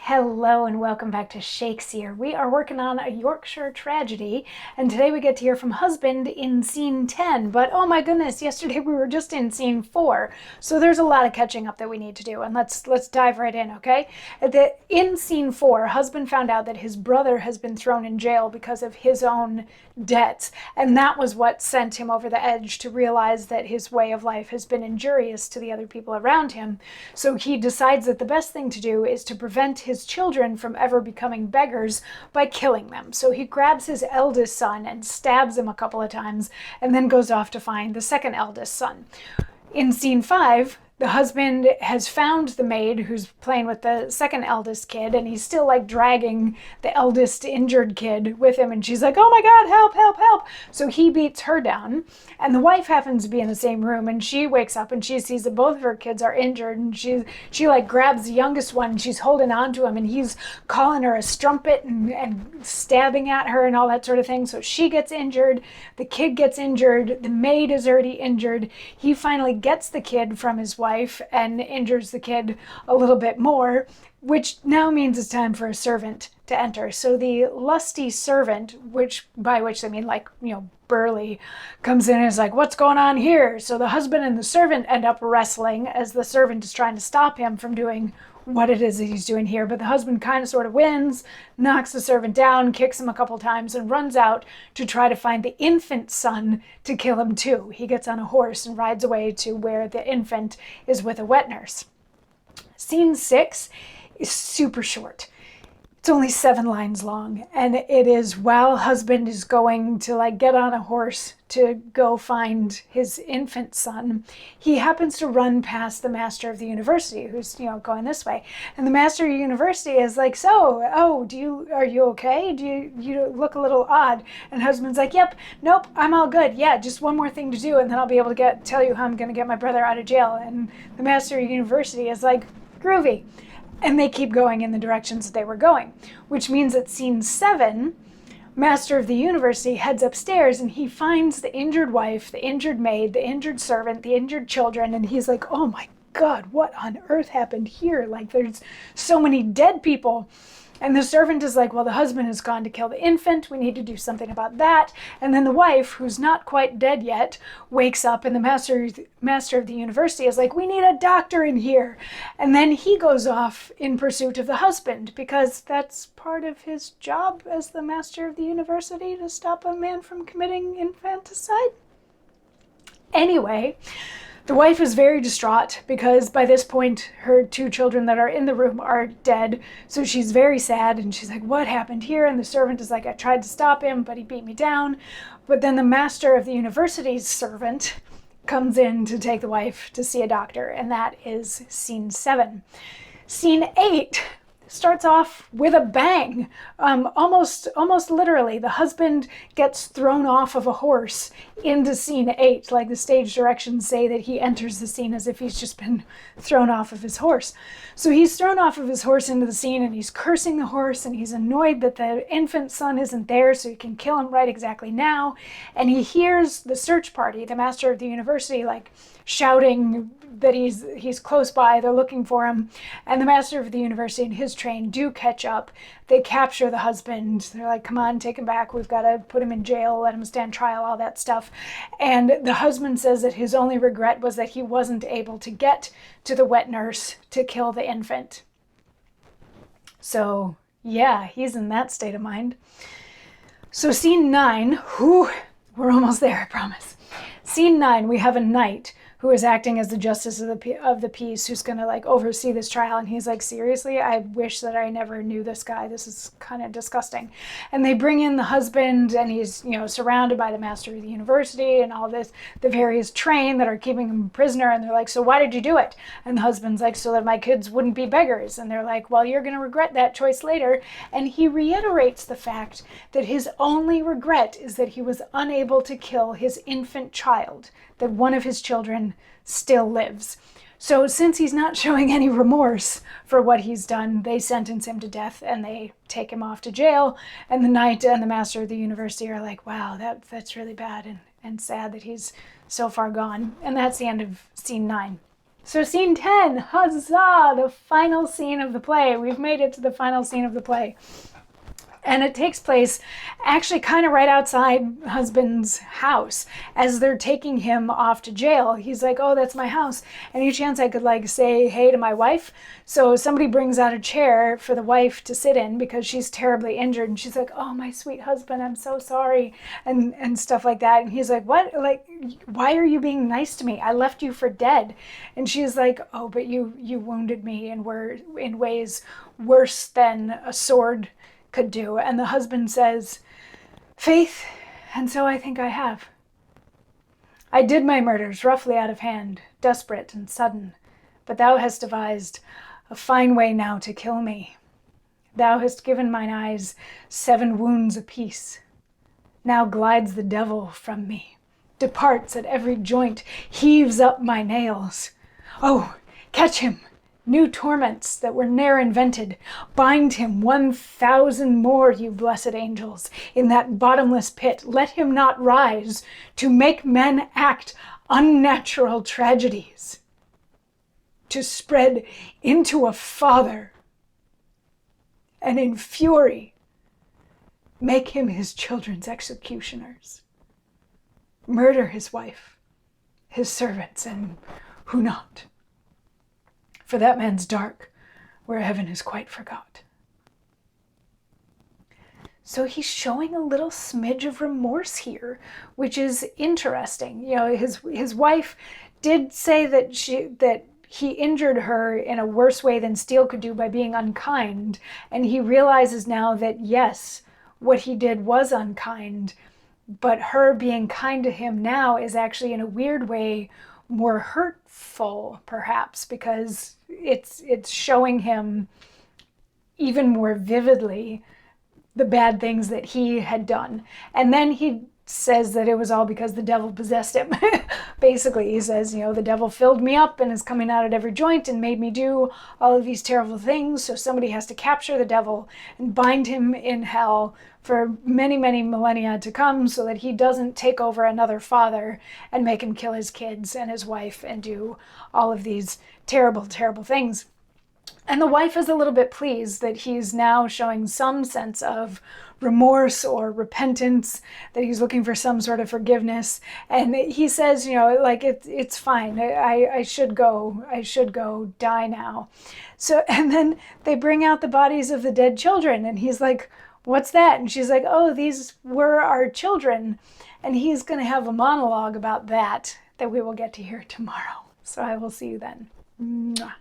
Hello and welcome back to Shakesyear. We are working on a Yorkshire tragedy, and today we get to hear from husband in scene 10. But oh my goodness, yesterday we were just in scene 4, so there's a lot of catching up that we need to do. And let's dive right in, okay? In scene 4, husband found out that his brother has been thrown in jail because of his own debts, and that was what sent him over the edge to realize that his way of life has been injurious to the other people around him. So he decides that the best thing to do is to prevent his children from ever becoming beggars by killing them. So he grabs his eldest son and stabs him a couple of times and then goes off to find the second eldest son. In scene 5, the husband has found the maid who's playing with the second eldest kid, and he's still like dragging the eldest injured kid with him, and she's like, oh my God, help, help, help. So he beats her down, and the wife happens to be in the same room, and she wakes up and she sees that both of her kids are injured, and she like grabs the youngest one, and she's holding on to him, and he's calling her a strumpet and stabbing at her and all that sort of thing. So she gets injured, the kid gets injured, the maid is already injured. He finally gets the kid from his wife and injures the kid a little bit more, which now means it's time for a servant to enter. So the lusty servant, by which they mean like, burly, comes in and is like, what's going on here? So the husband and the servant end up wrestling as the servant is trying to stop him from doing what it is that he's doing here. But the husband kind of sort of wins, knocks the servant down, kicks him a couple times, and runs out to try to find the infant son to kill him too. He gets on a horse and rides away to where the infant is with a wet nurse. Scene 6 is super short. It's only 7 lines long, and it is while husband is going to get on a horse to go find his infant son, he happens to run past the master of the university who's going this way, and the master of the university is like, are you okay? You look a little odd? And husband's like, yep, nope, I'm all good. Yeah, just one more thing to do, and then I'll be able to tell you how I'm going to get my brother out of jail. And the master of the university is like, groovy. And they keep going in the directions that they were going, which means that scene 7, master of the university heads upstairs and he finds the injured wife, the injured maid, the injured servant, the injured children, and he's like, oh my God, what on earth happened here? Like, there's so many dead people. And the servant is like, well, the husband has gone to kill the infant. We need to do something about that. And then the wife, who's not quite dead yet, wakes up, and the master of the university is like, we need a doctor in here. And then he goes off in pursuit of the husband, because that's part of his job as the master of the university, to stop a man from committing infanticide. Anyway, the wife is very distraught because by this point, her 2 children that are in the room are dead. So she's very sad and she's like, what happened here? And the servant is like, I tried to stop him, but he beat me down. But then the master of the university's servant comes in to take the wife to see a doctor. And that is scene 7. Scene 8 starts off with a bang. Almost literally, the husband gets thrown off of a horse into scene 8. Like, the stage directions say that he enters the scene as if he's just been thrown off of his horse. So he's thrown off of his horse into the scene, and he's cursing the horse, and he's annoyed that the infant son isn't there so he can kill him right exactly now. And he hears the search party, the master of the university, shouting that he's close by, they're looking for him, and the master of the university and his train do catch up. They capture the husband. They're like, come on, take him back, we've got to put him in jail, let him stand trial, all that stuff. And the husband says that his only regret was that he wasn't able to get to the wet nurse to kill the infant. So yeah, he's in that state of mind. So scene 9, we're almost there, I promise. Scene 9, we have a knight who is acting as the justice of the peace, who's going to oversee this trial. And he's like, seriously, I wish that I never knew this guy. This is kind of disgusting. And they bring in the husband, and he's, surrounded by the master of the university and all this, the various train that are keeping him prisoner. And they're like, so why did you do it? And the husband's like, so that my kids wouldn't be beggars. And they're like, well, you're going to regret that choice later. And he reiterates the fact that his only regret is that he was unable to kill his infant child, that one of his children still lives. So since he's not showing any remorse for what he's done, they sentence him to death and they take him off to jail. And the knight and the master of the university are like, wow, that's really bad and sad that he's so far gone. And that's the end of scene 9. So scene 10, huzzah, the final scene of the play. We've made it to the final scene of the play. And it takes place actually kind of right outside husband's house as they're taking him off to jail. He's like, oh, that's my house. Any chance I could like say hey to my wife? So somebody brings out a chair for the wife to sit in because she's terribly injured. And she's like, oh, my sweet husband, I'm so sorry. And stuff like that. And he's like, what? Like, why are you being nice to me? I left you for dead. And she's like, oh, but you wounded me and were in ways worse than a sword could do. And the husband says, Faith, and so I think I have. I did my murders roughly out of hand, desperate and sudden, but thou hast devised a fine way now to kill me. Thou hast given mine eyes 7 wounds apiece. Now glides the devil from me, departs at every joint, heaves up my nails. Oh, catch him! New torments that were ne'er invented. Bind him 1,000 more, you blessed angels, in that bottomless pit. Let him not rise to make men act unnatural tragedies, to spread into a father, and in fury make him his children's executioners. Murder his wife, his servants, and who not? For that man's dark, where heaven is quite forgot. So he's showing a little smidge of remorse here, which is interesting. You know, his wife did say that he injured her in a worse way than Steele could do by being unkind, and he realizes now that yes, what he did was unkind, but her being kind to him now is actually in a weird way more hurtful, perhaps, because it's showing him even more vividly the bad things that he had done. And then he says that it was all because the devil possessed him. Basically, he says, you know, the devil filled me up and is coming out at every joint and made me do all of these terrible things. So somebody has to capture the devil and bind him in hell for many, many millennia to come so that he doesn't take over another father and make him kill his kids and his wife and do all of these terrible, terrible things. And the wife is a little bit pleased that he's now showing some sense of remorse or repentance, that he's looking for some sort of forgiveness. And he says, you know, like, it's fine. I should go die now. So, and then they bring out the bodies of the dead children. And he's like, what's that? And she's like, oh, these were our children. And he's going to have a monologue about that we will get to hear tomorrow. So I will see you then. Mwah.